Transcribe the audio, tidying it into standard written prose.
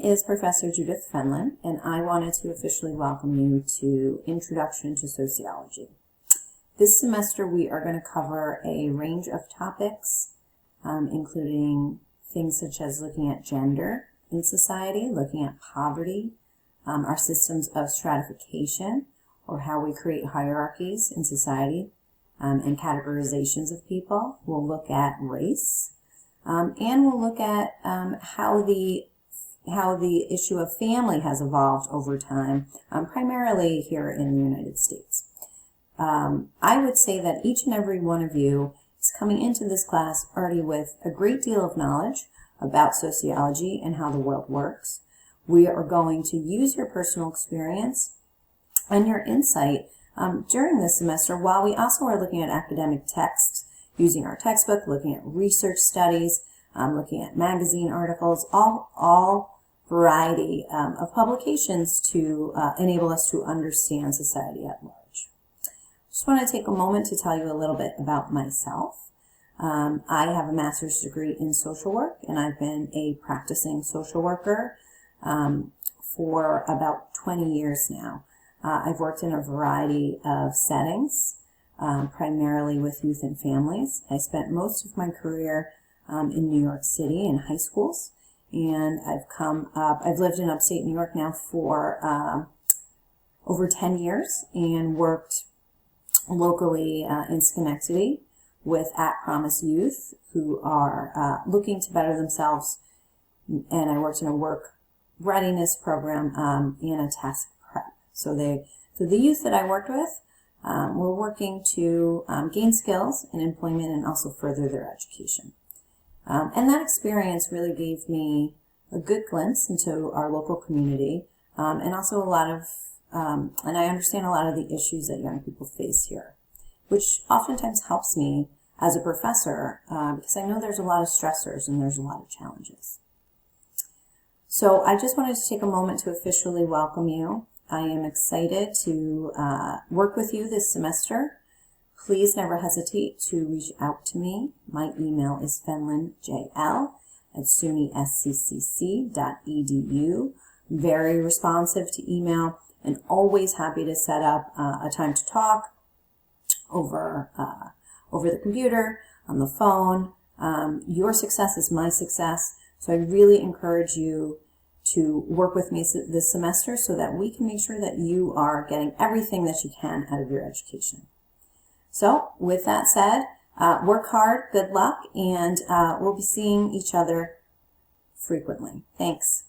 is Professor Judith Fenlon, and I wanted to officially welcome you to Introduction to Sociology. This semester we are going to cover a range of topics, including things such as looking at gender in society, looking at poverty, our systems of stratification, or how we create hierarchies in society, and categorizations of people. We'll look at race, and we'll look at how the issue of family has evolved over time, primarily here in the United States. I would say that each and every one of you is coming into this class already with a great deal of knowledge about sociology and how the world works. We are going to use your personal experience and your insight during this semester, while we also are looking at academic texts, using our textbook, looking at research studies, looking at magazine articles, all variety of publications to enable us to understand society at large. Just want to take a moment to tell you a little bit about myself. I have a master's degree in social work, and I've been a practicing social worker for about 20 years now. I've worked in a variety of settings, primarily with youth and families. I spent most of my career in New York City in high schools, and I've lived in upstate New York now for over 10 years and worked locally in Schenectady with at-promise youth who are looking to better themselves, and I worked in a work readiness program and a task prep. So the youth that I worked with were working to gain skills in employment and also further their education. And that experience really gave me a good glimpse into our local community, and also a lot of, and I understand a lot of the issues that young people face here, which oftentimes helps me as a professor because I know there's a lot of stressors and there's a lot of challenges. So I just wanted to take a moment to officially welcome you. I am excited to work with you this semester. Please never hesitate to reach out to me. My email is fenlonjl@sunySCCC.edu. Very responsive to email and always happy to set up a time to talk over the computer, on the phone. Your success is my success, so I really encourage you to work with me this semester so that we can make sure that you are getting everything that you can out of your education. So with that said, work hard, good luck, and we'll be seeing each other frequently. Thanks.